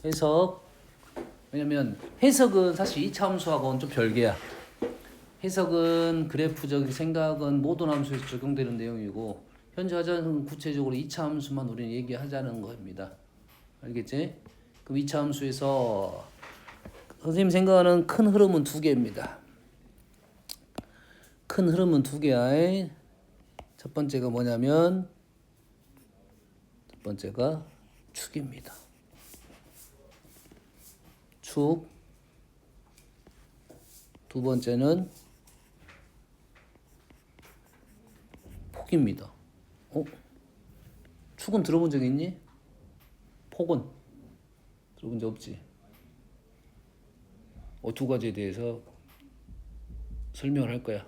해석. 왜냐면 해석은 사실 2차 함수하고는 좀 별개야. 해석은 그래프적 생각은 모든 함수에서 적용되는 내용이고 현재 하자는 구체적으로 2차 함수만 우리는 얘기하자는 겁니다. 알겠지? 그럼 2차 함수에서 선생님 생각하는 큰 흐름은 두 개입니다. 큰 흐름은 두 개야. 첫 번째가 뭐냐면 첫 번째가 축입니다. 축. 두 번째는 폭입니다. 축은 들어본 적 있니? 폭은 들어본 적 없지? 두 가지에 대해서 설명을 할 거야.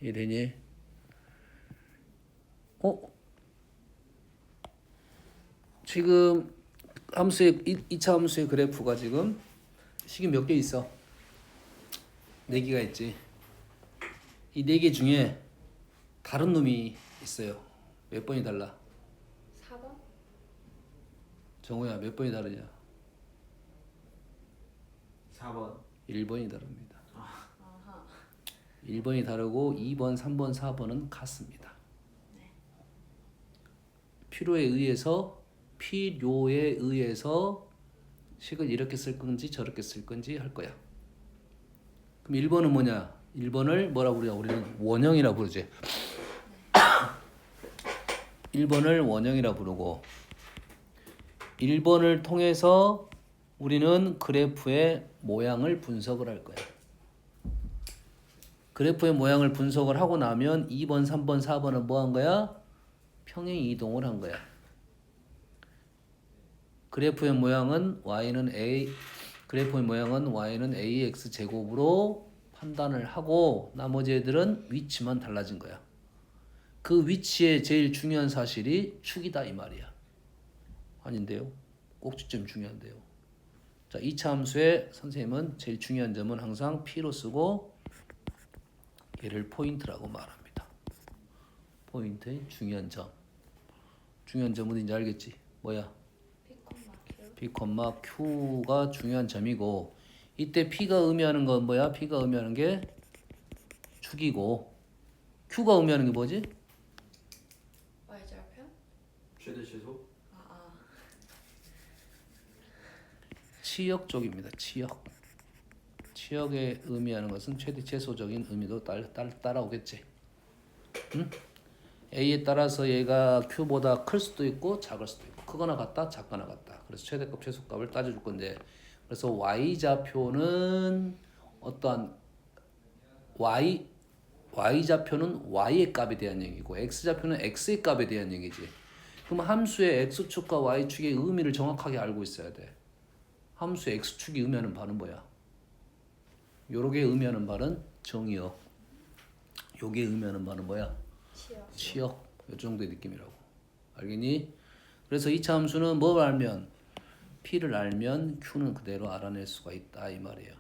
이해되니? 지금 함수의 2차 함수의 그래프가 지금 식이 몇 개 있어? 4개가 있지. 이 4개 중에 다른 놈이 있어요. 몇 번이 달라? 4번? 정우야, 몇 번이 다르냐? 4번. 1번이 다릅니다. 아하. 1번이 다르고 2번, 3번, 4번은 같습니다. 네. 필요에 의해서 식을 이렇게 쓸 건지 저렇게 쓸 건지 할 거야. 그럼 1번은 뭐냐? 1번을 뭐라고 부르냐? 우리는 원형이라 부르지. 1번을 원형이라 부르고 1번을 통해서 우리는 그래프의 모양을 분석을 할 거야. 그래프의 모양을 분석을 하고 나면 2번, 3번, 4번은 뭐 한 거야? 평행 이동을 한 거야. 그래프의 모양은 y는 ax 제곱으로 판단을 하고 나머지 애들은 위치만 달라진 거야. 그 위치에 제일 중요한 사실이 축이다 이 말이야. 아닌데요? 꼭지점이 중요한데요. 자, 2차 함수의 선생님은 제일 중요한 점은 항상 P로 쓰고 얘를 포인트라고 말합니다. 포인트의 중요한 점. 중요한 점은 이제 알겠지? 뭐야? P, Q가 중요한 점이고 이때 P가 의미하는 건 뭐야? P가 의미하는 게 축이고 Q가 의미하는 게 뭐지? Y좌표? 최대 최소? 치역 쪽입니다. 치역. 치역에 의미하는 것은 최대 최소적인 의미도 따라오겠지. 응? A에 따라서 얘가 Q보다 클 수도 있고 작을 수도 있고 크거나 같다 작거나 같다. 그래서 최대값 최소값을 따져줄 건데 그래서 Y좌표는 어떠한 Y좌표는 Y의 값에 대한 얘기고 X좌표는 X의 값에 대한 얘기지. 그럼 함수의 X축과 Y축의 의미를 정확하게 알고 있어야 돼. 함수의 X축이 의미하는 바는 뭐야? 요렇게 의미하는 바는 정의역. 요게 의미하는 바는 뭐야? 치역. 요 정도의 느낌이라고. 알겠니? 그래서 2차 함수는 뭘 알면? P를 알면 Q는 그대로 알아낼 수가 있다 이 말이에요.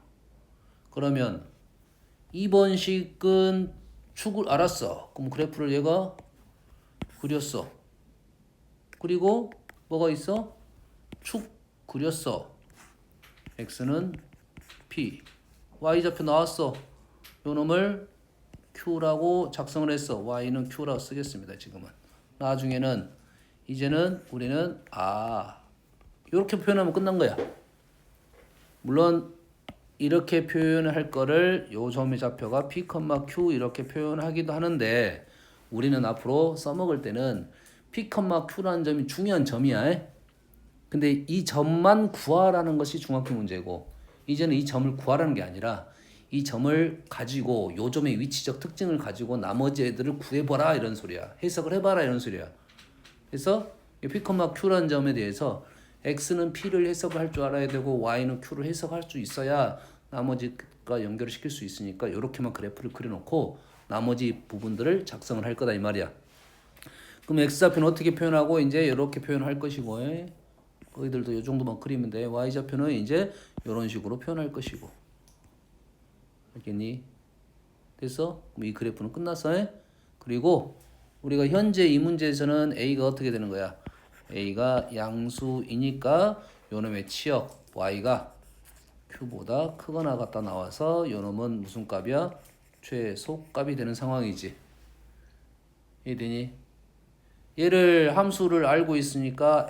그러면 2번 식은 축을 알았어. 그럼 그래프를 얘가 그렸어. 그리고 뭐가 있어? 축 그렸어. X는 P. Y좌표 나왔어. 요 놈을 Q라고 작성을 했어. Y는 Q라고 쓰겠습니다. 지금은. 나중에는 이제는 우리는 이렇게 표현하면 끝난 거야. 물론 이렇게 표현할 거를 요 점의 좌표가 P, Q 이렇게 표현하기도 하는데 우리는 앞으로 써먹을 때는 P, Q라는 점이 중요한 점이야. 근데 이 점만 구하라는 것이 중학교 문제고 이제는 이 점을 구하라는 게 아니라 이 점을 가지고 요 점의 위치적 특징을 가지고 나머지 애들을 구해봐라 이런 소리야. 해석을 해봐라 이런 소리야. 그래서 이 P, Q라는 점에 대해서 X는 P를 해석할 줄 알아야 되고 Y는 Q를 해석할 수 있어야 나머지가 연결을 시킬 수 있으니까 이렇게만 그래프를 그려놓고 나머지 부분들을 작성을 할 거다 이 말이야. 그럼 X좌표는 어떻게 표현하고 이제 이렇게 표현할 것이고 거기들도 이 정도만 그리면 돼. Y좌표는 이제 이런 식으로 표현할 것이고. 알겠니? 됐어? 그럼 이 그래프는 끝났어. 그리고 우리가 현재 이 문제에서는 A가 어떻게 되는 거야? A가 양수이니까 요놈의 치역 y가 q보다 크거나 같다 나와서 요놈은 무슨 값이야? 최소값이 되는 상황이지. 이해되니? 얘를 함수를 알고 있으니까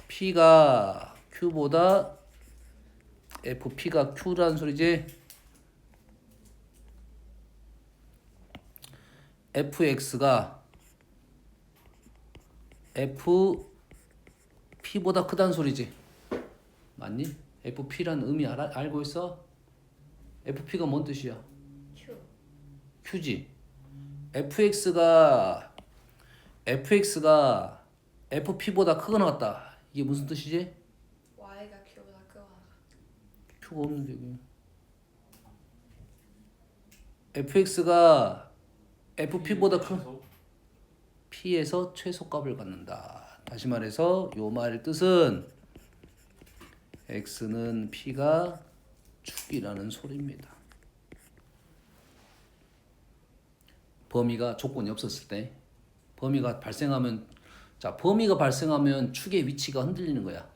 fp가 q보다 fp가 q라는 소리지. fx가 fp보다 크다는 소리지. 맞니? fp라는 의미 알고 있어? fp가 뭔 뜻이야? Q. q지. fx가 fp보다 크거나 같다. 이게 무슨 뜻이지? Y가 Q보다 크거나 q가 없는데 fx가 fp보다 큰 최소. p에서 최소값을 갖는다. 다시 말해서 요 말의 뜻은 x는 p가 축이라는 소리입니다. 범위가 조건이 없었을 때 범위가 발생하면 축의 위치가 흔들리는 거야.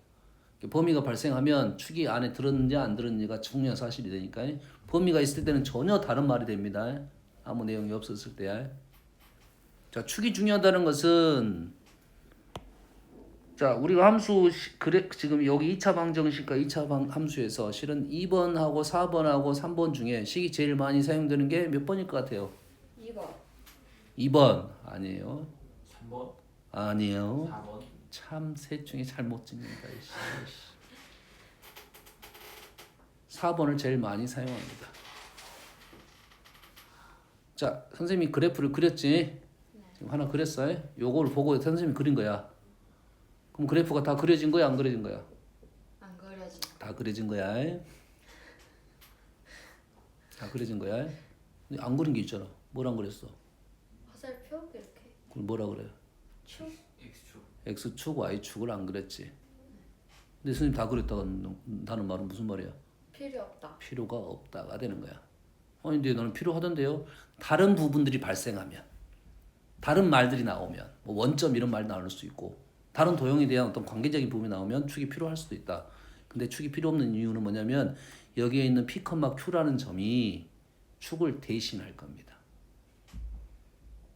범위가 발생하면 축이 안에 들었는지 안 들었는지가 중요한 사실이 되니까 범위가 있을 때는 전혀 다른 말이 됩니다. 아무 내용이 없었을 때야. 자, 축이 중요하다는 것은 자, 우리가 함수 그래 지금 여기 2차 방정식과 2차 함수에서 실은 2번하고 4번하고 3번 중에 식이 제일 많이 사용되는 게 몇 번일 것 같아요? 2번. 2번 아니에요. 3번. 아니에요. 4번. 참 셋 중에 잘못 찍는다. 4번을 제일 많이 사용합니다. 자, 선생님이 그래프를 그렸지? 지금 하나 그렸어요? 요거를 보고 선생님이 그린 거야. 그럼 그래프가 다 그려진 거야, 안 그려진 거야? 안 그려진. 다 그려진 거야. 다 그려진 거야. 근데 안 그린 게 있잖아. 뭘 안 그렸어? 화살표 이렇게. 그럼 뭐라 그래요? 축. X축. X축, Y축을 안 그렸지. 근데 선생님 다 그렸다는 말은 무슨 말이야? 필요 없다. 필요가 없다가 되는 거야. 아니 근데 너는 필요하던데요. 다른 부분들이 발생하면, 다른 말들이 나오면, 뭐 원점 이런 말 나올 수 있고, 다른 도형에 대한 어떤 관계적인 부분이 나오면 축이 필요할 수도 있다. 근데 축이 필요 없는 이유는 뭐냐면 여기에 있는 P, Q라는 점이 축을 대신할 겁니다.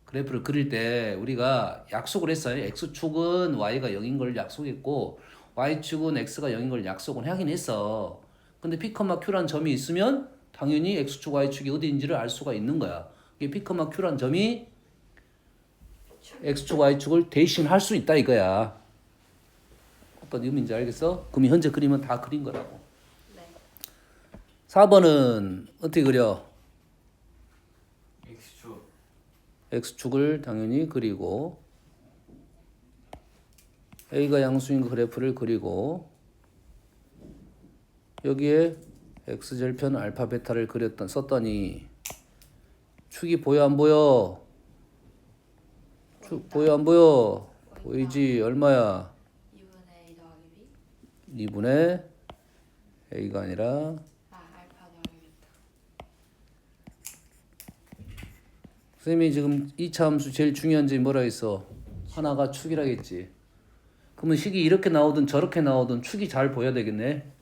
그래프를 그릴 때 우리가 약속을 했어요. X축은 Y가 0인 걸 약속했고 Y축은 X가 0인 걸 약속을 하긴 했어. 근데 P, Q라는 점이 있으면 당연히 X축, Y축이 어디인지를 알 수가 있는 거야. 이게 P, Q라는 점이 X축, Y축을 대신할 수 있다 이거야. 어떤 의미인지 알겠어? 그럼 현재 그림은 다 그린 거라고. 네. 4번은 어떻게 그려? X축. X축을 당연히 그리고 A가 양수인 그래프를 그리고 여기에 X절편 알파 베타를 썼더니 축이 보여 안 보여? 축 보여 안 보여? 보이지? 얼마야? 2분의 A 더하기 B. 2분의 A가 아니라 알파 더하기 베타. 선생님이 지금 2차 함수 제일 중요한 점이 뭐라 했어? 하나가 축이라겠지. 그러면 식이 이렇게 나오든 저렇게 나오든 축이 잘 보여야 되겠네. 네.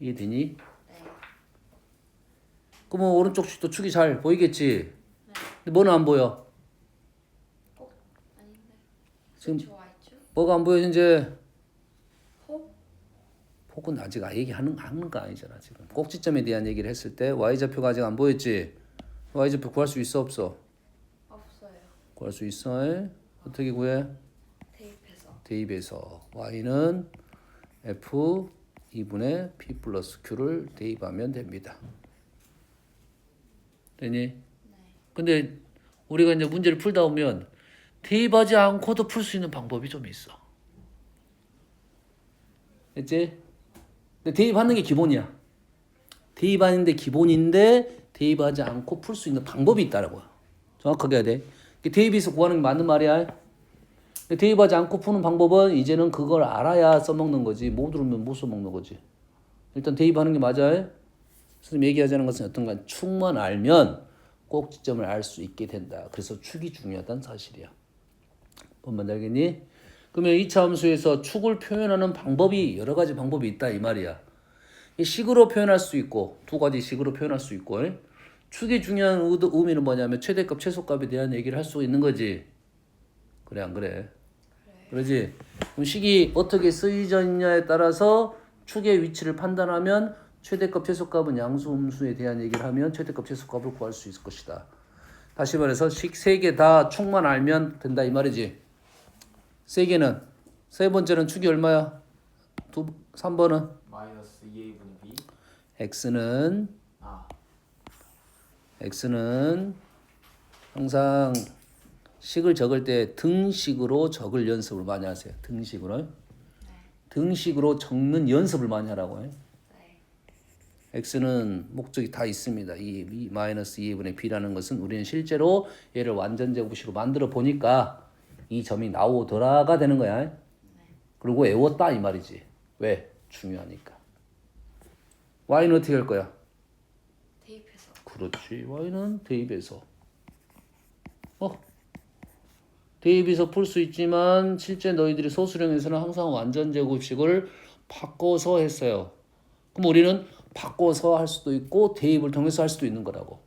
이해되니? 네. 그러면 오른쪽 축도 축이 잘 보이겠지. 근데 뭐는 안 보여? 아닌데. 지금 X축 Y축. 뭐가 안 보여 이제? 폭. 폭은 아직 얘기하는 거 아니잖아. 지금 꼭지점에 대한 얘기를 했을 때 Y좌표가 아직 안 보였지. Y좌표 구할 수 있어 없어? 없어요. 구할 수 있어. 어떻게 구해? 대입해서. 대입해서 Y는 F 2분의 P 플러스 Q를 대입하면 됩니다. 되니? 네. 근데 우리가 이제 문제를 풀다 보면 대입하지 않고도 풀 수 있는 방법이 좀 있어. 됐지? 근데 대입하는 게 기본이야. 대입하는데 기본인데 대입하지 않고 풀 수 있는 방법이 있다라고요. 정확하게 해야 돼. 대입해서 구하는 게 맞는 말이야. 근데 대입하지 않고 푸는 방법은 이제는 그걸 알아야 써먹는 거지. 못 들으면 못 써먹는 거지. 일단 대입하는 게 맞아요. 선생님 얘기하자는 것은 어떤가 축만 알면 꼭지점을 알 수 있게 된다. 그래서 축이 중요하다는 사실이야. 뭔 말인지 알겠니? 그러면 2차 함수에서 축을 표현하는 방법이 여러 가지 방법이 있다 이 말이야. 이 식으로 표현할 수 있고 두 가지 식으로 표현할 수 있고 축의 중요한 의미는 뭐냐면 최대값 최소값에 대한 얘기를 할 수 있는 거지. 그래 안 그래? 그러지? 그럼 식이 어떻게 쓰여져 있냐에 따라서 축의 위치를 판단하면 최대값 최소값은 양수 음수에 대한 얘기를 하면 최대값 최소값을 구할 수 있을 것이다. 다시 말해서 식 세 개 다 축만 알면 된다 이 말이지. 세 개는 세 번째는 축이 얼마야? 3번은 마이너스 2a분의 b. x는 아, x는 항상 식을 적을 때 등식으로 적을 연습을 많이 하세요. 등식으로. 등식으로 적는 연습을 많이 하라고 해. 네. x는 목적이 다 있습니다. 이 마이너스 2분의 b라는 것은 우리는 실제로 얘를 완전 제곱식으로 만들어 보니까 이 점이 나오더라가 되는 거야. 그리고 외웠다 이 말이지. 왜? 중요하니까. y는 어떻게 할 거야? 대입해서. 그렇지. y는 대입해서. 대입해서 풀 수 있지만 실제 너희들이 소수령에서는 항상 완전 제곱식을 바꿔서 했어요. 그럼 우리는 바꿔서 할 수도 있고 대입을 통해서 할 수도 있는 거라고.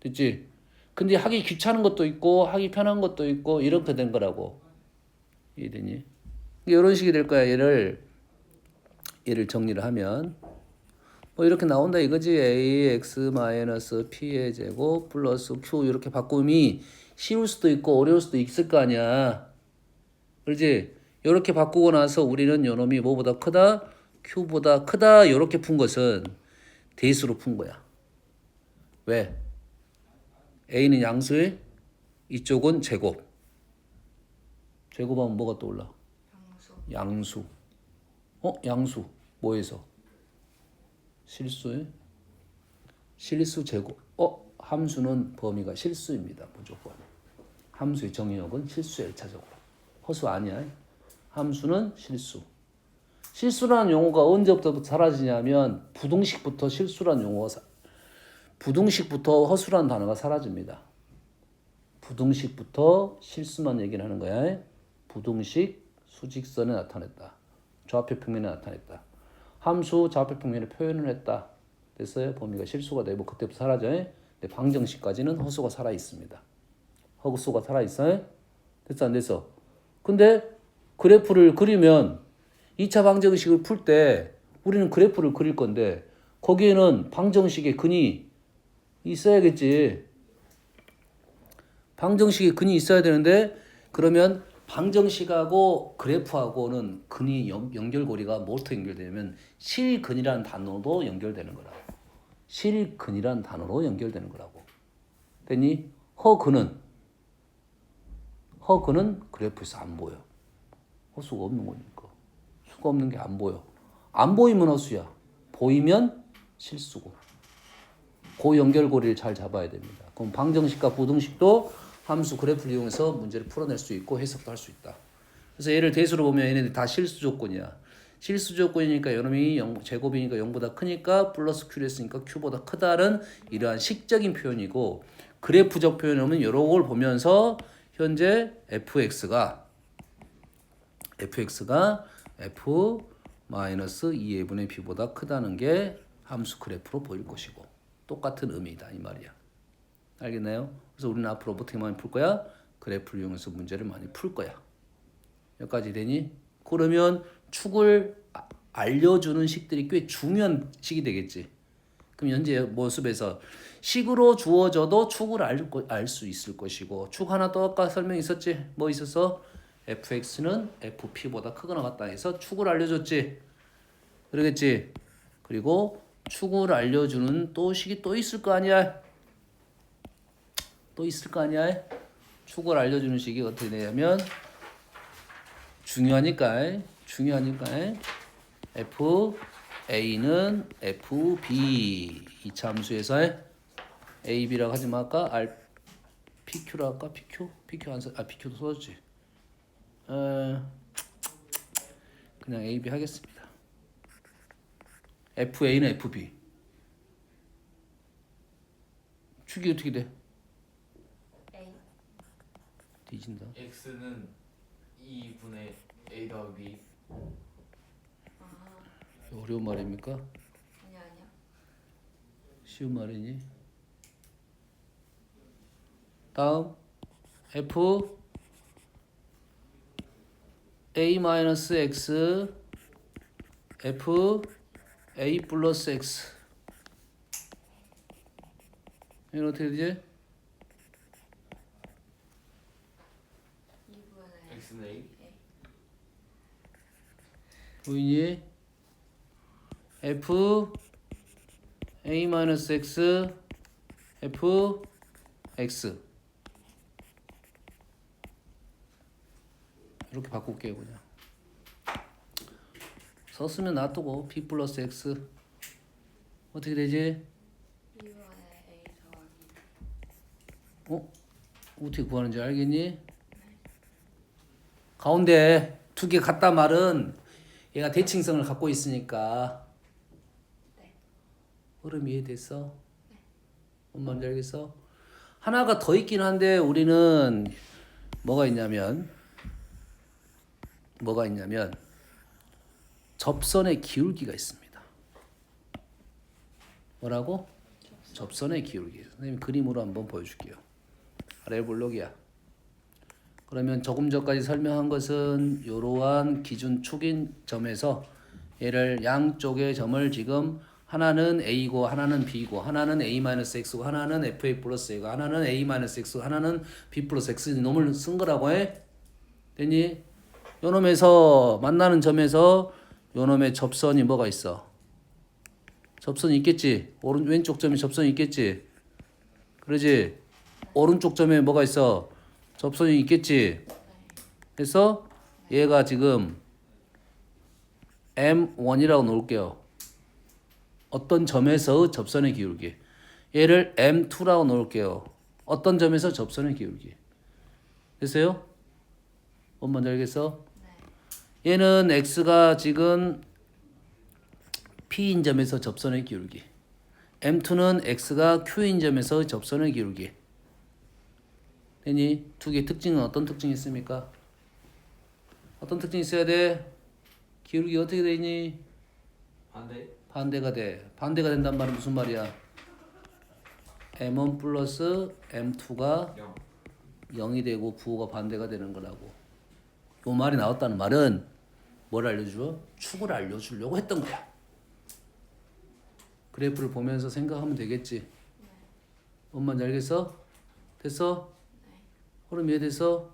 됐지? 근데 하기 귀찮은 것도 있고 하기 편한 것도 있고 이렇게 된 거라고. 이해되니? 이런 식이 될 거야. 얘를 정리를 하면 뭐 이렇게 나온다 이거지. ax 마이너스 p의 제곱 플러스 q 이렇게 바꿈이 쉬울 수도 있고 어려울 수도 있을 거 아니야. 그렇지? 이렇게 바꾸고 나서 우리는 요놈이 뭐보다 크다? q보다 크다 이렇게 푼 것은 대수로 푼 거야. 왜? a는 양수에 이쪽은 제곱. 제곱하면 뭐가 떠올라? 양수. 양수. 양수. 뭐에서? 실수에? 실수 제곱. 함수는 범위가 실수입니다. 무조건. 함수의 정의역은 실수의 1차적으로. 허수 아니야. 함수는 실수. 실수라는 용어가 언제부터 사라지냐면 부등식부터 실수라는 용어가 부등식부터 허수라는 단어가 사라집니다. 부등식부터 실수만 얘기를 하는 거야. 부등식 수직선에 나타냈다. 좌표 평면에 나타냈다. 함수 좌표 평면에 표현을 했다. 됐어요? 범위가 실수가 되고 그때부터 사라져요. 근데 방정식까지는 허수가 살아 있습니다. 허수가 살아 있어요? 됐어 안 됐어? 근데 그래프를 그리면 2차 방정식을 풀 때 우리는 그래프를 그릴 건데 거기에는 방정식의 근이 있어야겠지. 방정식의 근이 있어야 되는데 그러면 방정식하고 그래프하고는 근이 연결고리가 뭐부터 연결되냐면 실근이라는 단어로 연결되는 거라고. 실근이라는 단어로 연결되는 거라고. 됐니? 허근은 그래프에서 안 보여. 허수가 없는 거니까. 수가 없는 게 안 보여. 안 보이면 허수야. 보이면 실수고. 그 연결고리를 잘 잡아야 됩니다. 그럼 방정식과 부등식도 함수 그래프를 이용해서 문제를 풀어낼 수 있고 해석도 할 수 있다. 그래서 얘를 대수로 보면 얘네들 다 실수 조건이야. 실수 조건이니까 요놈이 제곱이니까 0보다 크니까 플러스 q를 했으니까 q보다 크다는 이러한 식적인 표현이고 그래프적 표현은 이런 걸 보면서 현재 fx가 f 마이너스 2분의 b보다 크다는 게 함수 그래프로 보일 것이고 똑같은 의미다 이 말이야. 알겠나요? 그래서 우리는 앞으로 어떻게 많이 풀 거야? 그래프를 이용해서 문제를 많이 풀 거야. 여기까지 되니? 그러면 축을 알려주는 식들이 꽤 중요한 식이 되겠지. 그럼 현재 모습에서 식으로 주어져도 축을 알 수 있을 것이고 축 하나 더 아까 설명 있었지? 뭐 있었어? fx는 fp보다 크거나 같다 해서 축을 알려줬지. 그러겠지? 그리고 축을 알려주는 또 식이 또 있을 거 아니야? 또 있을 거 아니야? 축을 알려주는 식이 어떻게 되냐면 중요하니까 FA는 FB 2차 함수에서 AB라고 하지 말까? PQ라고 할까? PQ 안 써? PQ도 써줬지. 그냥 AB 하겠습니다. FA는 FB 축이 어떻게 돼? A. 뒤진다. x는 2분의 A 더하기 B. 아 어려운 말입니까? 아니야. 쉬운 말이니? 다음 F A 마이너스 X F A 플러스 X 이건 어떻게 되지? 2분의 X는 A. 보이니? F A 마이너스 X F X 이렇게 바꿀게요 그냥. 썼으면 놔두고 B 플러스 X 어떻게 되지? 2분의 A 더하기 어떻게 구하는지 알겠니? 가운데 두 개 같다 말은 얘가 대칭성을 갖고 있으니까. 네. 흐름 이해됐어? 뭔 말인지 알겠어? 하나가 더 있긴 한데 우리는 뭐가 있냐면 접선의 기울기가 있습니다. 뭐라고? 접선의 기울기. 선생님 그림으로 한번 보여줄게요. 아래 볼록이야. 그러면 조금 전까지 설명한 것은 이러한 기준 축인 점에서 얘를 양쪽의 점을 지금 하나는 A고 하나는 B고 하나는 A-X고 하나는 FA 플러스 A고 하나는 A-X고 하나는 B 플러스 X 놈을 쓴 거라고 해. 됐니? 요 놈에서 만나는 점에서 요 놈의 접선이 뭐가 있어? 접선이 있겠지. 왼쪽 점에 접선이 있겠지. 그러지? 오른쪽 점에 뭐가 있어? 접선이 있겠지. 그래서 얘가 지금 M1이라고 놓을게요. 어떤 점에서 접선의 기울기. 얘를 M2라고 놓을게요. 어떤 점에서 접선의 기울기. 됐어요? 뭔 말인지 알겠어? 얘는 X가 지금 P인 점에서 접선의 기울기. M2는 X가 Q인 점에서 접선의 기울기. 되니? 두 개 특징은 어떤 특징이 있습니까? 어떤 특징이 있어야 돼? 기울기 어떻게 되니? 반대. 반대가 돼. 반대가 된단 말은 무슨 말이야? M1 플러스 M2가 0. 0이 되고 부호가 반대가 되는 거라고. 이 말이 나왔다는 말은 뭘 알려줘? 축을 알려주려고 했던 거야. 그래프를 보면서 생각하면 되겠지. 뭔 말인지 알겠어? 됐어? 흐름 이해됐어?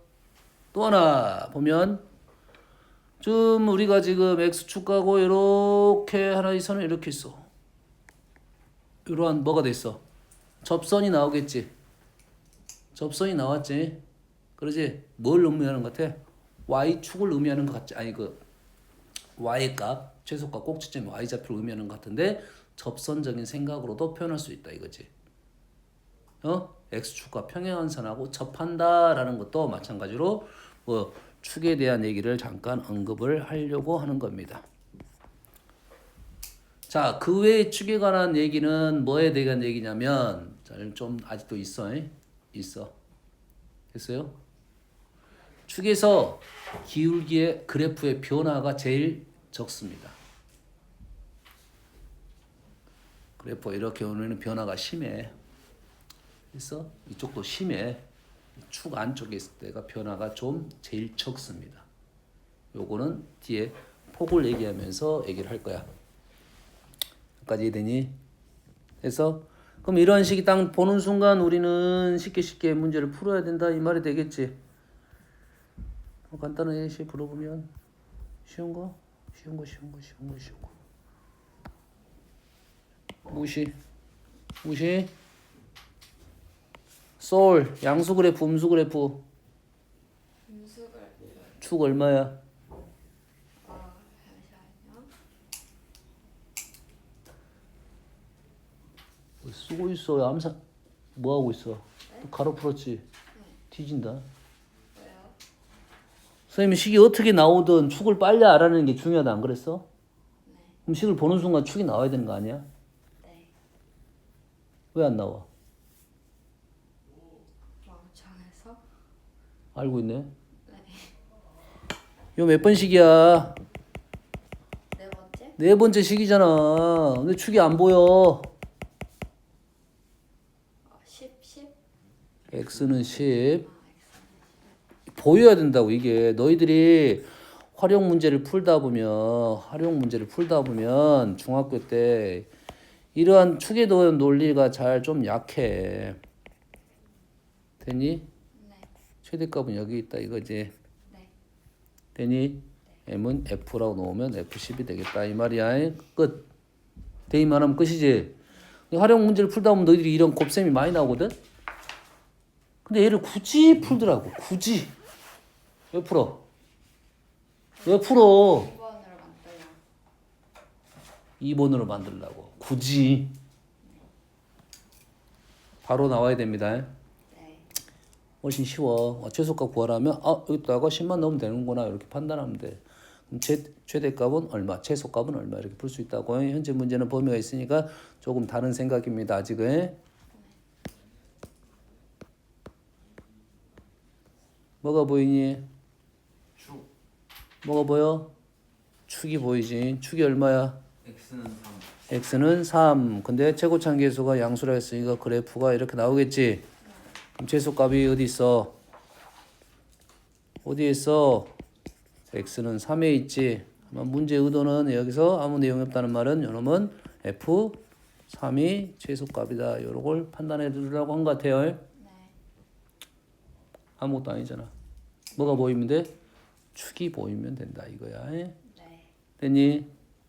또 하나 보면 좀 우리가 지금 X축하고 이렇게 하나의 선을 이렇게 있어. 이러한 뭐가 돼 있어? 접선이 나오겠지. 접선이 나왔지. 그러지? 뭘 의미하는 것 같아? Y축을 의미하는 것 같지? 아니 그 Y값, 최소값, 꼭지점 Y좌표를 의미하는 것 같은데 접선적인 생각으로도 표현할 수 있다 이거지. X축과 평행한 선하고 접한다라는 것도 마찬가지로 뭐 축에 대한 얘기를 잠깐 언급을 하려고 하는 겁니다. 자, 그 외의 축에 관한 얘기는 뭐에 대한 얘기냐면 좀 아직도 있어. 있어. 됐어요? 축에서 기울기의 그래프의 변화가 제일 적습니다. 그래프 이렇게 오는 변화가 심해. 있어? 이쪽도 심해. 축 안쪽에 있을 때가 변화가 좀 제일 적습니다. 요거는 뒤에 폭을 얘기하면서 얘기를 할 거야. 여기까지 이해되니? 그래서 그럼 이런 식이 딱 보는 순간 우리는 쉽게 문제를 풀어야 된다 이 말이 되겠지. 간단한 예시 풀어보면 쉬운 거. 무시. 솔 양수 그래프 음수 그래프 음수를 축 얼마야? 잠시만요. 뭐 쓰고 있어. 암사 뭐 하고 있어? 또 가로 풀었지. 뒤진다. 왜요? 선생님이 식이 어떻게 나오든 축을 빨리 알아내는 게 중요하다 안 그랬어? 네. 그럼 식을 보는 순간 축이 나와야 되는 거 아니야? 네. 왜 안 나와? 멍청해서? 알고 있네. 네. 이거 몇 번식이야? 네 번째. 네 번째 식이잖아. 근데 축이 안 보여. 10. x는 10. 보여야 된다고 이게. 너희들이 활용 문제를 풀다 보면 중학교 때 이러한 축에 대한 논리가 잘 좀 약해. 됐니? 네. 최대값은 여기 있다 이거지. 네. 되니? m은 f라고 놓으면 f10이 되겠다 이 말이야. 끝. 대입만 하면 끝이지. 활용 문제를 풀다 보면 너희들이 이런 곱셈이 많이 나오거든. 근데 얘를 굳이 풀더라고. 굳이. 왜 풀어? 왜 풀어? 2번으로 만들려. 2번으로 만들려고. 굳이. 바로 나와야 됩니다. 네. 훨씬 쉬워. 최소값 구하라면 여기다가 10만 넣으면 되는구나 이렇게 판단하면 돼. 그럼 최대값은 얼마, 최소값은 얼마 이렇게 풀 수 있다고. 현재 문제는 범위가 있으니까 조금 다른 생각입니다. 아직은. 뭐가 보이니? 축. 뭐가 보여? 축이 보이지. 축이 얼마야? x는 3. x는 3. 근데 최고차계수가 양수라 했으니까 그래프가 이렇게 나오겠지. 그럼 최소값이 어디 있어? 어디에 있어? x는 3에 있지. 아마 문제 의도는 여기서 아무 내용이 없다는 말은 요놈은 f3이 최소값이다. 요런 걸 판단해 주려고 한 것 같아요. 네. 아무것도 아니잖아. 뭐가 보이면 돼? 축이 보이면 된다 이거야. 네. 됐니?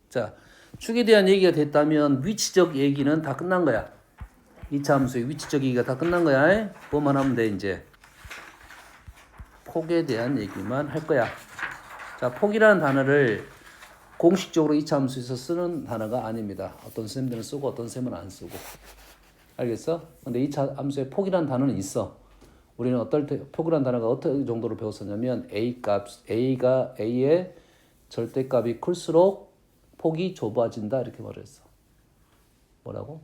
자, 축에 대한 얘기가 됐다면 위치적 얘기는 다 끝난 거야. 2차 함수의 위치적 얘기가 다 끝난 거야. 뭐만 하면 돼 이제. 폭에 대한 얘기만 할 거야. 자, 폭이라는 단어를 공식적으로 2차 함수에서 쓰는 단어가 아닙니다. 어떤 쌤들은 쓰고 어떤 쌤은 안 쓰고. 알겠어? 근데 2차 함수에 폭이라는 단어는 있어. 우리는 어떨 때 폭이라는 단어가 어떤 정도로 배웠었냐면 A의 절대값이 클수록 폭이 좁아진다 이렇게 말했어. 뭐라고?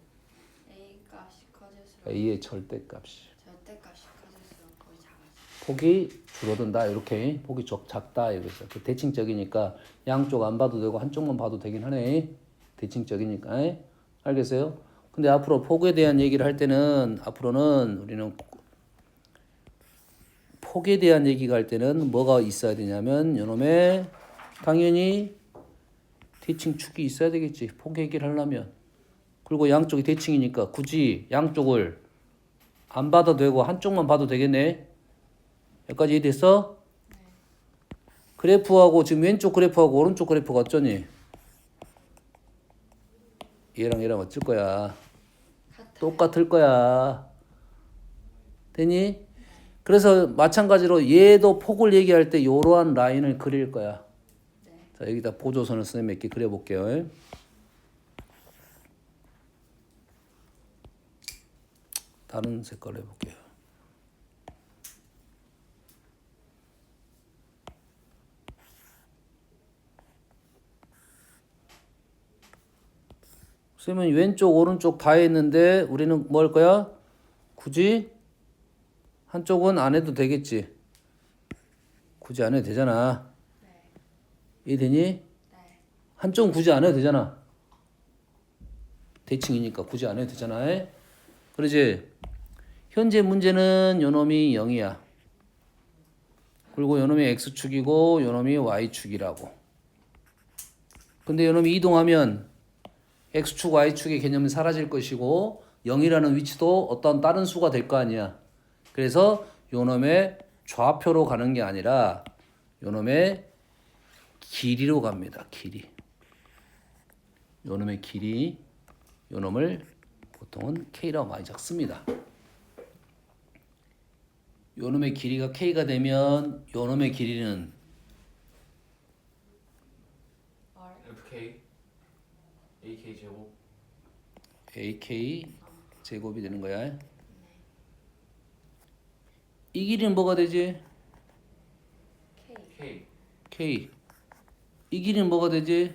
A 값이 커질수록 A의 절대값이. 절대값이 커질수록 폭이 작아져. 폭이 줄어든다 이렇게. 폭이 작다 이거죠. 그 대칭적이니까 양쪽 안 봐도 되고 한쪽만 봐도 되긴 하네. 대칭적이니까. 알겠어요? 근데 앞으로 폭에 대한 얘기를 할 때는 앞으로는 우리는 폭에 대한 얘기가 할 때는 뭐가 있어야 되냐면 요놈의 당연히 대칭축이 있어야 되겠지. 폭 얘기를 하려면. 그리고 양쪽이 대칭이니까 굳이 양쪽을 안 봐도 되고 한쪽만 봐도 되겠네. 여기까지 이해됐어? 그래프하고 지금 왼쪽 그래프하고 오른쪽 그래프가 어쩌니? 얘랑 어쩔 거야? 똑같을 거야. 되니? 그래서 마찬가지로 얘도 폭을 얘기할 때 이러한 라인을 그릴 거야. 네. 자, 여기다 보조선을 선생님 몇 개 그려볼게요. 다른 색깔로 해볼게요. 선생님은 왼쪽 오른쪽 다 했는데 우리는 뭐 할 거야? 굳이 한쪽은 안 해도 되겠지. 굳이 안 해도 되잖아. 네. 이해되니? 네. 한쪽은 굳이 안 해도 되잖아. 대칭이니까 굳이 안 해도 되잖아. 그러지? 현재 문제는 요놈이 0이야. 그리고 요놈이 x축이고 요놈이 y축이라고. 근데 요놈이 이동하면 x축, y축의 개념은 사라질 것이고 0이라는 위치도 어떤 다른 수가 될 거 아니야. 그래서 요놈의 좌표로 가는 게 아니라 요놈의 길이로 갑니다. 길이. 요놈의 길이, 요놈을 보통은 K라고 많이 적습니다. 요놈의 길이가 K가 되면 요놈의 길이는 R. fk ak 제곱 AK 제곱이 되는 거야. 이 길이는 뭐가 되지? K. k K. 이 길이는 뭐가 되지?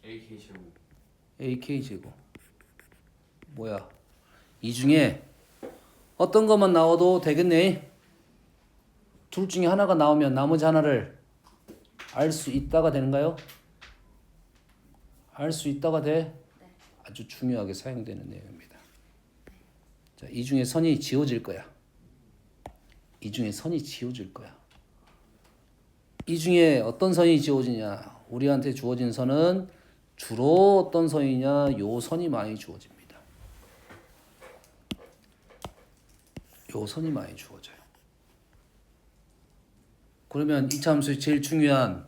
ak 제곱 AK 제곱. 뭐야? 이 중에 어떤 것만 나와도 되겠네. 둘 중에 하나가 나오면 나머지 하나를 알 수 있다가 되는가요? 알 수 있다가 돼? 네. 아주 중요하게 사용되는 내용입니다. 자, 이 중에 선이 지워질 거야. 이 중에 선이 지워질 거야. 이 중에 어떤 선이 지워지냐? 우리한테 주어진 선은 주로 어떤 선이냐? 요 선이 많이 주어집니다. 요 선이 많이 주어져요. 그러면 이차 함수의 제일 중요한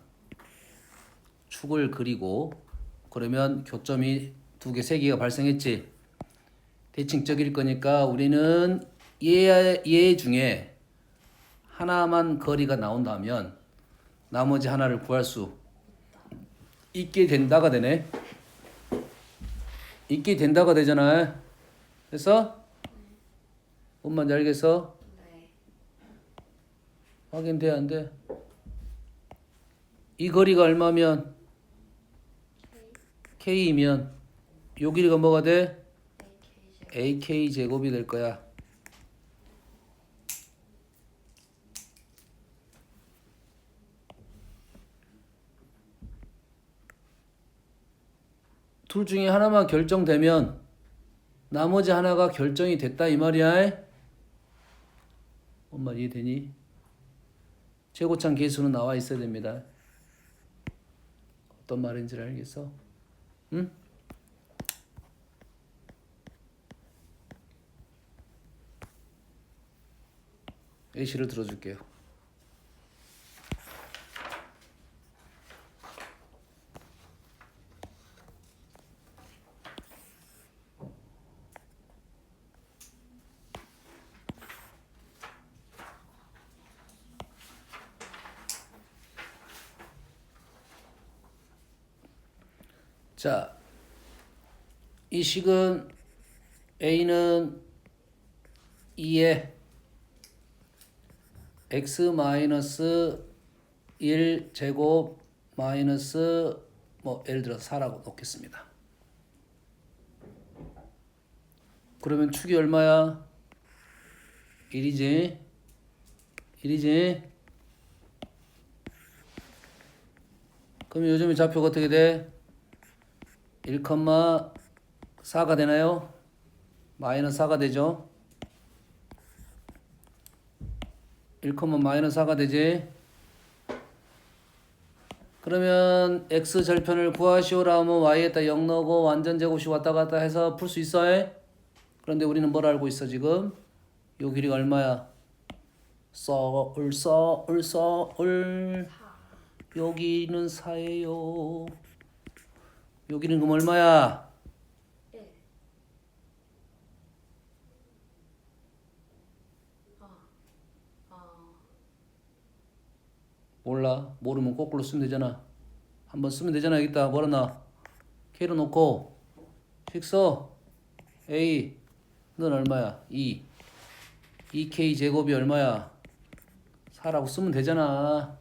축을 그리고 그러면 교점이 2개, 3개가 발생했지. 대칭적일 거니까 우리는 얘 중에 하나만 거리가 나온다면 나머지 하나를 구할 수 있게 된다가 되네. 있게 된다가 되잖아. 그래서 뭔 말인지 알겠어? 네. 확인돼 안 돼? 이 거리가 얼마면 K이면 요 길이가 뭐가 돼? AK 제곱이 될 거야. 둘 중에 하나만 결정되면 나머지 하나가 결정이 됐다 이 말이야. 뭔 말 이해되니? 최고창 계수는 나와 있어야 됩니다. 어떤 말인지 알겠어? 응? 예시를 들어줄게요. 자, 이 식은 A는 2에 x 마이너스 1 제곱 마이너스 뭐 예를 들어 4라고 놓겠습니다. 그러면 축이 얼마야? 1이지? 1이지? 그럼 요즘에 좌표가 어떻게 돼? 1,4가 되나요? 마이너스 4가 되죠? 1, 마이너스 4가 되지? 그러면 x 절편을 구하시오라 하면 y에다 0 넣고 완전 제곱식 왔다 갔다 해서 풀 수 있어? 그런데 우리는 뭘 알고 있어 지금? 요 길이가 얼마야? 썰 여기는 4예요. 여기는 그럼 얼마야? 1. 몰라. 모르면 거꾸로 쓰면 되잖아. 한번 쓰면 되잖아. 여기다 뭐라 나 K로 놓고 식서 A 는 얼마야? 2. 2K 제곱이 얼마야? 4라고 쓰면 되잖아.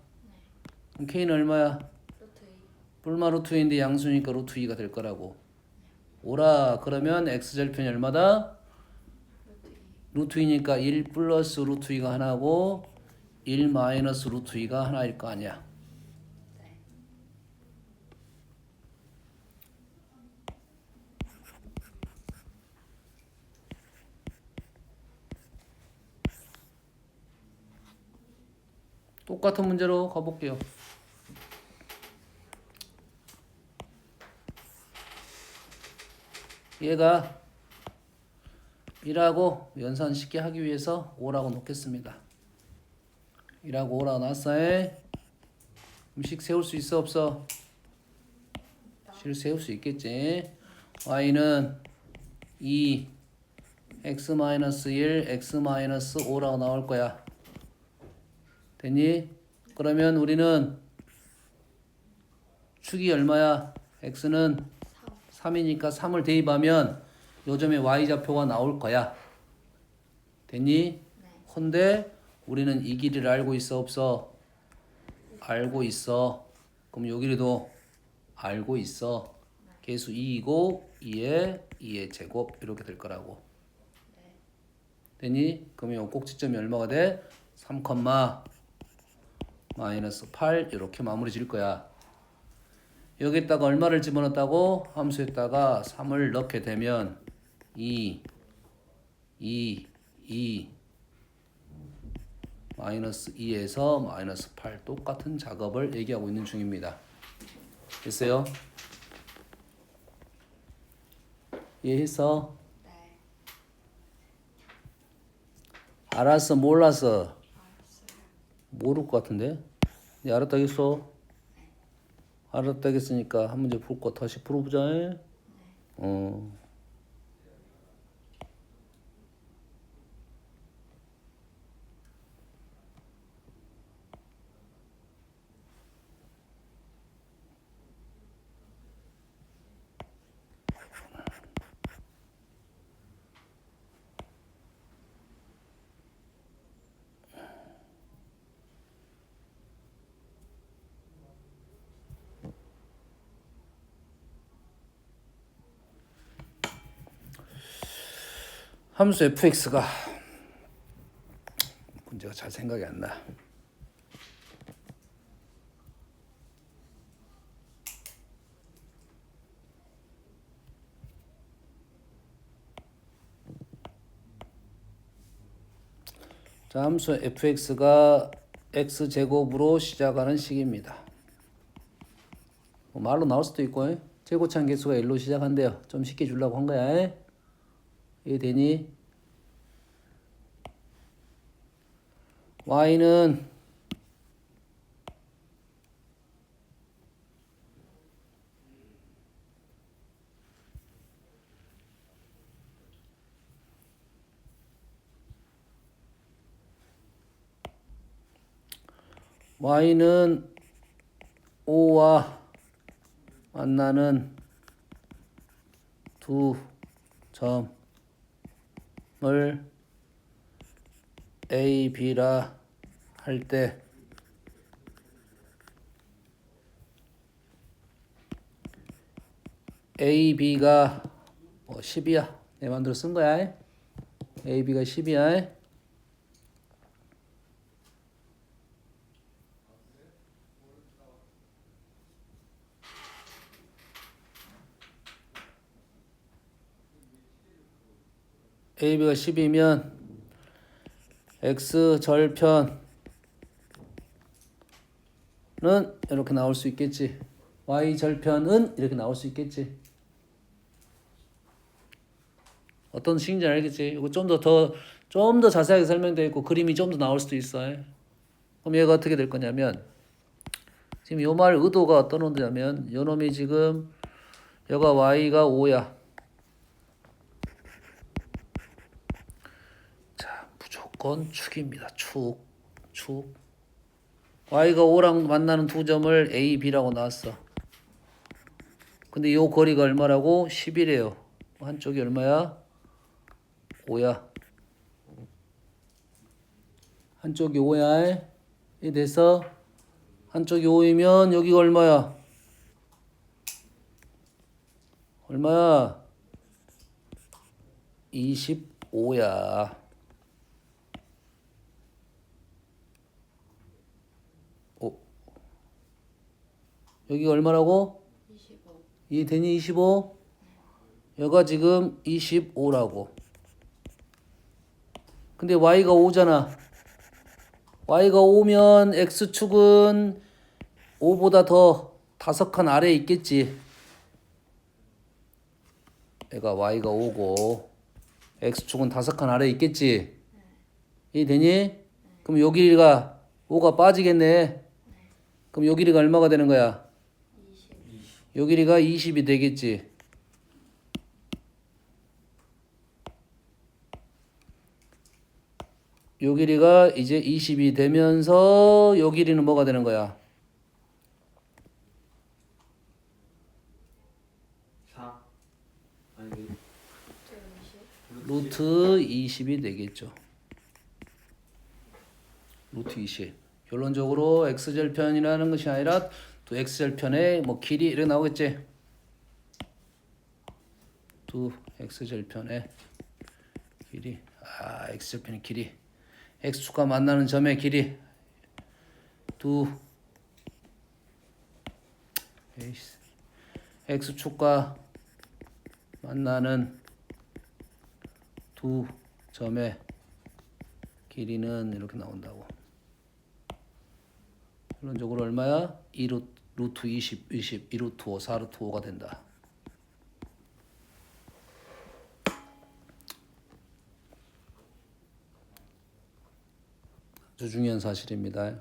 그럼 K는 얼마야? 루트 2. 불마 루트 2인데 양수니까 루트 2가 될 거라고. 오라. 그러면 X절편이 얼마다? 루트 2. 루트 2니까 1 플러스 루트 2가 하나고 1 마이너스 루트 2가 하나일 거 아니야. 네. 똑같은 문제로 가볼게요. 얘가 1하고 연산 쉽게 하기 위해서 5라고 놓겠습니다. 1하고 5라고 놨어요. 음식 세울 수 있어 없어? 실 세울 수 있겠지. y는 2 x-1 x-5라고 나올 거야. 됐니? 그러면 우리는 축이 얼마야? x는 3이니까 3을 대입하면 요점에 y좌표가 나올 거야. 됐니? 네. 근데 우리는 이 길이를 알고 있어 없어? 알고 있어. 그럼 요 길이도 알고 있어. 계수 2이고 2의 제곱 이렇게 될 거라고. 네. 됐니? 그러면 요 꼭지점이 얼마가 돼? 3, 마이너스 8 이렇게 마무리 지을 거야. 여기에다가 얼마를 집어넣었다고? 함수에다가 3을 넣게 되면 2 마이너스 2에서 마이너스 8 똑같은 작업을 얘기하고 있는 중입니다. 됐어요? 이해했어? 네. 알았어? 몰랐어? 알았어요. 모를 것 같은데? 네, 알았다겠어? 알았다겠으니까 한 문제 풀 거 다시 풀어보자. 어. 함수 fx가 문제가 잘 생각이 안 나. 자, 함수 fx가 x제곱으로 시작하는 식입니다. 뭐 말로 나올 수도 있고 제곱차 개수가 1로 시작한대요. 좀 쉽게 주려고 한 거야. 이해되니? y는 y는 5와 만나는 두 점을 A, B라 할 때 A, B가 10이야. 내 맘대로 쓴 거야. A, B가 10이야. A, B가 10이면 X 절편은 이렇게 나올 수 있겠지. Y 절편은 이렇게 나올 수 있겠지. 어떤 식인지 알겠지? 이거 좀 더 자세하게 설명되어 있고 그림이 좀 더 나올 수도 있어. 그럼 얘가 어떻게 될 거냐면 지금 요 말 의도가 어떤 의도냐면 요 놈이 지금 여가 Y가 5야. 자, 무조건 축입니다. 축. Y가 5랑 만나는 두 점을 A, B라고 나왔어. 근데 요 거리가 얼마라고? 10이래요. 한쪽이 얼마야? 5야. 한쪽이 5야. 이 돼서 한쪽이 5이면 여기가 얼마야? 얼마야? 25야. 여기가 얼마라고? 25. 이해되니? 25? 여가 지금 25라고. 근데 y가 5잖아. y가 5면 x축은 5보다 더 5칸 아래에 있겠지. 얘가 y가 5고 x축은 5칸 아래에 있겠지. 이해되니? 그럼 요 길이가 5가 빠지겠네. 그럼 요 길이가 얼마가 되는 거야? 20. 요 길이가 20이 되겠지. 요 길이가 이제 20이 되면서 요 길이는 뭐가 되는 거야? 4 아니 루트 20이 되겠죠. 루트 20. 결론적으로 x절편이라는 것이 아니라 또 x절편의 뭐 길이 이렇게 나오겠지. 두 x절편의 길이. x절편의 길이. x축과 만나는 점의 길이. 두 x축과 만나는 두 점의 길이는 이렇게 나온다고. 결론적으로 얼마야? 2 루트 20, 2 루트 5, 4 루트 5가 된다. 아주 중요한 사실입니다.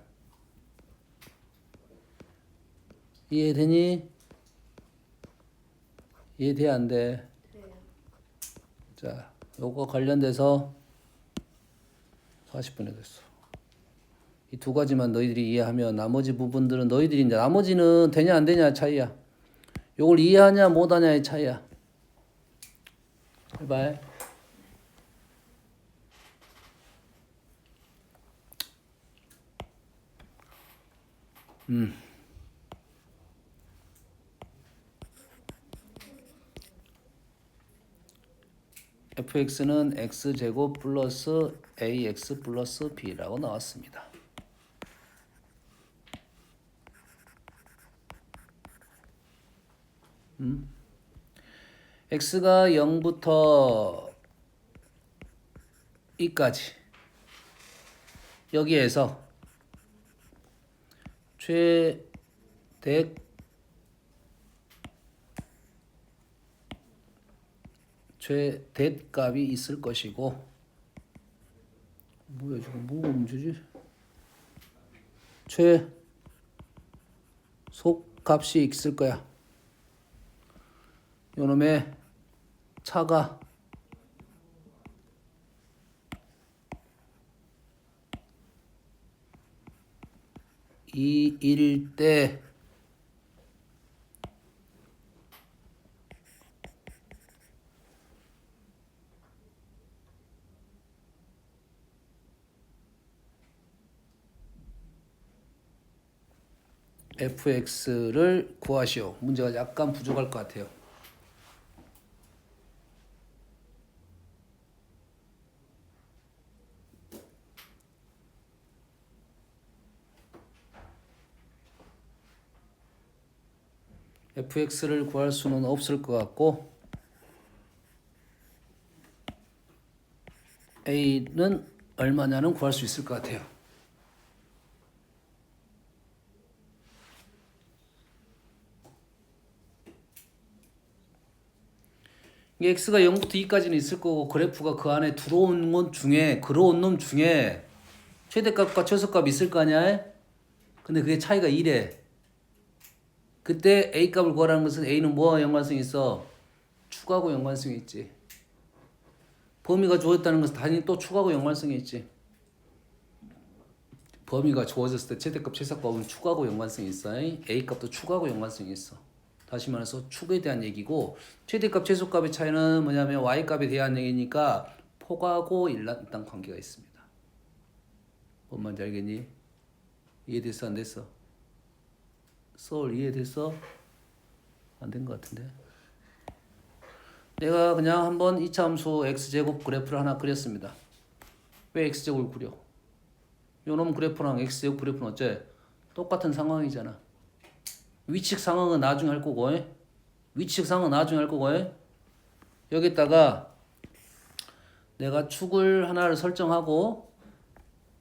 이해되니? 이해돼 안 돼? 돼요. 자, 요거 관련돼서 40분이 됐어. 이 두 가지만 너희들이 이해하면 나머지 부분들은 너희들이 이제 나머지는 되냐 안 되냐 차이야. 요걸 이해하냐 못하냐의 차이야. 해봐. fx는 x제곱 플러스 ax 플러스 b라고 나왔습니다. x가 0부터 2까지 여기에서 최대 값이 있을 것이고 뭐야 지금 뭐가 문제지? 최소값이 있을 거야. 요놈의 차가 이일 때 fx를 구하시오. 문제가 약간 부족할 것 같아요. fx를 구할 수는 없을 것 같고 a는 얼마냐는 구할 수 있을 것 같아요. 이게 x가 0부터 2까지는 있을 거고 그래프가 그 안에 들어온 놈 중에 최대값과 최소값 있을 거 아니야? 근데 그게 차이가 1에 그때 a값을 구하라는 것은 a는 뭐와 연관성이 있어? 축하고 연관성이 있지. 범위가 주어졌다는 것은 당연히 또 축하고 연관성이 있지. 범위가 주어졌을 때 최대값 최소값은 축하고 연관성이 있어. a값도 축하고 연관성이 있어. 다시 말해서 축에 대한 얘기고 최대값 최소값의 차이는 뭐냐면 y값에 대한 얘기니까 폭하고 일란 관계가 있습니다. 뭔 말인지 알겠니? 이해됐어 안 됐어? 서울 이해됐어? 안 된 것 같은데. 내가 그냥 한번 이차함수 x제곱 그래프를 하나 그렸습니다. 왜 x제곱을 그려? 요놈 그래프랑 x제곱 그래프는 어째? 똑같은 상황이잖아. 위측 상황은 나중에 할 거고 위측 상황은 나중에 할 거고 여기다가 내가 축을 하나를 설정하고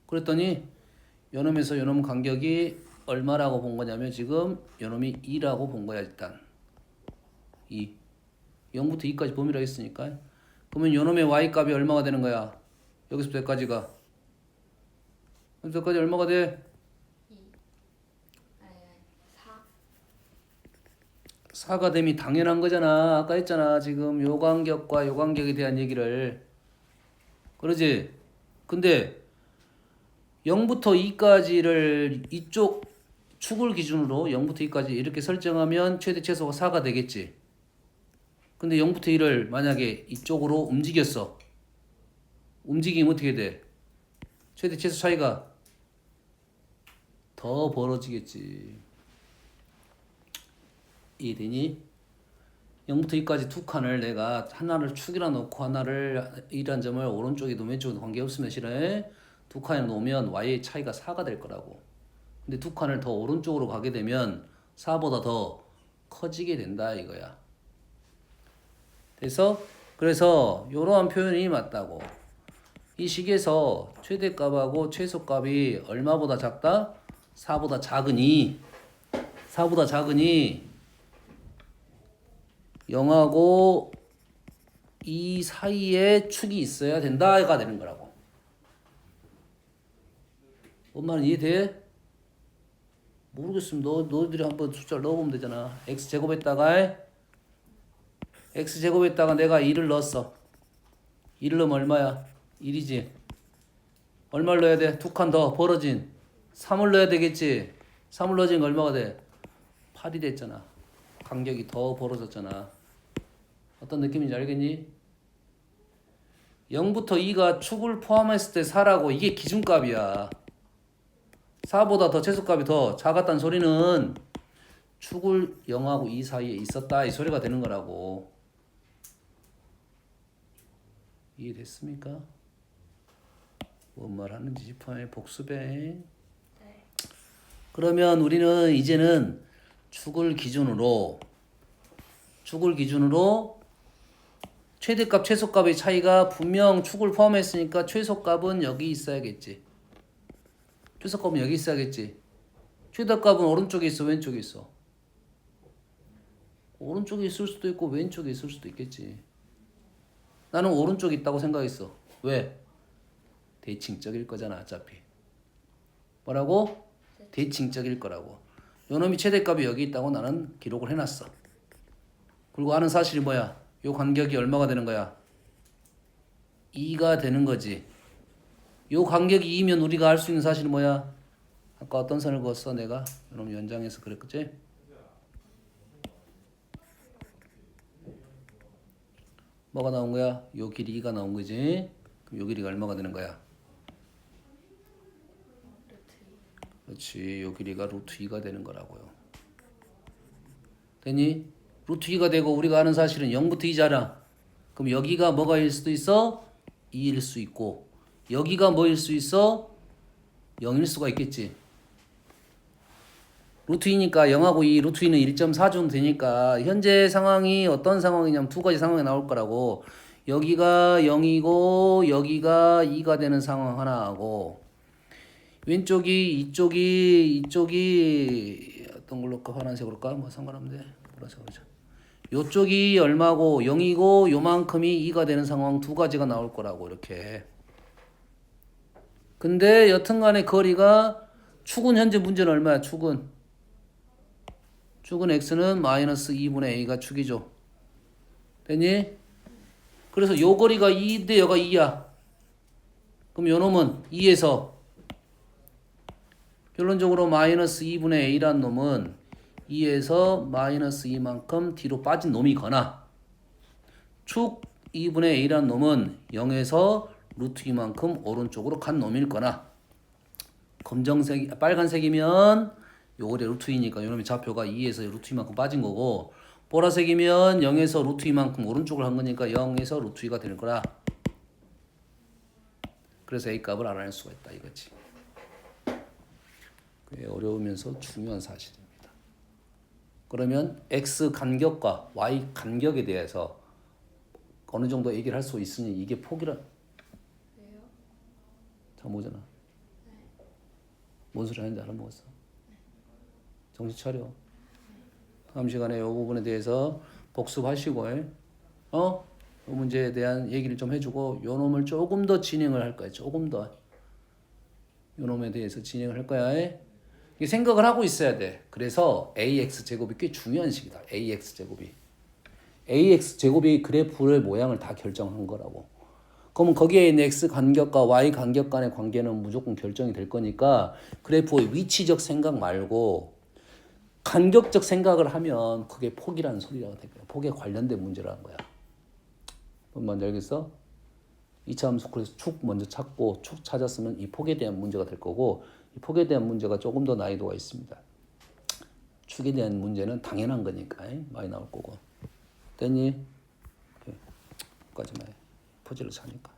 그랬더니 요놈에서 요놈 간격이 얼마라고 본 거냐면 지금 요놈이 2라고 본 거야. 일단 2 0부터 2까지 범위라 했으니까 그러면 요놈의 y값이 얼마가 되는 거야? 여기서부터 여기까지가 여기서까지 얼마가 돼? 4. 4가 됨이 당연한 거잖아. 아까 했잖아. 지금 요 간격과 요 간격에 대한 얘기를. 그러지? 근데 0부터 2까지를 이쪽 축을 기준으로 0부터 2까지 이렇게 설정하면 최대 최소가 4가 되겠지. 근데 0부터 1을 만약에 이쪽으로 움직였어. 움직이면 어떻게 돼? 최대 최소 차이가 더 벌어지겠지. 이해되니? 0부터 2까지 두 칸을 내가 하나를 축이라 놓고 하나를 1한 점을 오른쪽이든 왼쪽이든 관계없으면 싫어해. 두 칸에 놓으면 y의 차이가 4가 될 거라고. 근데 두 칸을 더 오른쪽으로 가게 되면 4보다 더 커지게 된다 이거야. 그래서 이러한 표현이 맞다고. 이 식에서 최대값하고 최소값이 얼마보다 작다? 4보다 작으니 0하고 2 사이에 축이 있어야 된다가 되는 거라고. 엄마는 이해돼? 모르겠으면 너희들이 한번 숫자를 넣어보면 되잖아. x제곱에다가 내가 2를 넣었어. 2를 넣으면 얼마야? 1이지. 얼마를 넣어야 돼? 두 칸 더 벌어진 3을 넣어야 되겠지. 3을 넣어진 거 얼마가 돼? 8이 됐잖아. 간격이 더 벌어졌잖아. 어떤 느낌인지 알겠니? 0부터 2가 축을 포함했을 때 4라고. 이게 기준값이야. 4보다 더 최소값이 더 작았다는 소리는 축을 0하고 2 사이에 있었다 이 소리가 되는 거라고. 이해됐습니까? 뭔 말 하는지 짚어내 복습해. 네. 그러면 우리는 이제는 축을 기준으로 최대값 최소값의 차이가 분명 축을 포함했으니까 최소값은 여기 있어야겠지. 최소값은 여기 있어야겠지. 최대값은 오른쪽에 있어 왼쪽에 있어? 오른쪽에 있을 수도 있고 왼쪽에 있을 수도 있겠지. 나는 오른쪽에 있다고 생각했어. 왜? 대칭적일 거잖아 어차피. 뭐라고? 대칭적일 거라고. 요놈이 최대값이 여기 있다고 나는 기록을 해놨어. 그리고 아는 사실이 뭐야? 요 간격이 얼마가 되는 거야? 2가 되는 거지. 요 간격이 2면 우리가 알 수 있는 사실이 뭐야? 아까 어떤 선을 그었어 내가? 요놈 연장해서 그랬겠지? 뭐가 나온 거야? 요 길이 2가 나온 거지? 그럼 요 길이가 얼마가 되는 거야? 그렇지. 요 길이가 루트 2가 되는 거라고요. 됐니? 루트 2가 되고 우리가 아는 사실은 0부터 2잖아. 그럼 여기가 뭐가 일 수도 있어? 2일 수 있고 여기가 뭐일 수 있어? 0일 수가 있겠지. 루트 2니까 0하고 2, 루트 2는 1.4 정도 되니까 현재 상황이 어떤 상황이냐면 두 가지 상황이 나올 거라고. 여기가 0이고 여기가 2가 되는 상황 하나하고 왼쪽이 이쪽이 어떤 걸로 할까? 파란색으로 할까? 뭐 상관없는데 보라색으로 하자. 요쪽이 얼마고 0이고 요만큼이 2가 되는 상황 두 가지가 나올 거라고 이렇게. 근데 여튼간에 거리가 축은 현재 문제는 얼마야? 축은 x는 마이너스 2분의 a가 축이죠. 됐니? 그래서 요 거리가 2인데 여가 2야. 그럼 요 놈은 2에서 결론적으로 마이너스 2분의 a란 놈은 2에서 마이너스 2만큼 뒤로 빠진 놈이거나 축 2분의 a란 놈은 0에서 루트 2만큼 오른쪽으로 간 놈일 거나 빨간색이면 요거래 루트 2니까 요놈의 좌표가 2에서 루트 2만큼 빠진 거고 보라색이면 0에서 루트 2만큼 오른쪽을 한 거니까 0에서 루트 2가 될 거라. 그래서 a 값을 알아낼 수가 있다 이거지. 꽤 어려우면서 중요한 사실입니다. 그러면 x 간격과 y 간격에 대해서 어느 정도 얘기를 할 수 있으니 이게 폭이라. 왜요? 잘 모잖아. 뭔 소리 하는지 알아먹었어. 정신 차려. 다음 시간에 이 부분에 대해서 복습하시고, 이 문제에 대한 얘기를 좀 해주고, 요 놈을 조금 더 진행을 할 거야. 조금 더. 요 놈에 대해서 진행을 할 거야. 이게 생각을 하고 있어야 돼. 그래서 ax 제곱이 꽤 중요한 식이다. ax 제곱이 그래프의 모양을 다 결정한 거라고. 그러면 거기에 있는 x 간격과 y 간격 간의 관계는 무조건 결정이 될 거니까 그래프의 위치적 생각 말고 간격적 생각을 하면 그게 폭이라는 소리라고 될 거야. 폭에 관련된 문제라는 거야. 뭔지 알겠어? 2차 함수 그래서 축 먼저 찾고 축 찾았으면 이 폭에 대한 문제가 될 거고 이 폭에 대한 문제가 조금 더 난이도가 있습니다. 축에 대한 문제는 당연한 거니까 많이 나올 거고. 됐니? 여기까지만 해. 퍼즐을 차니까.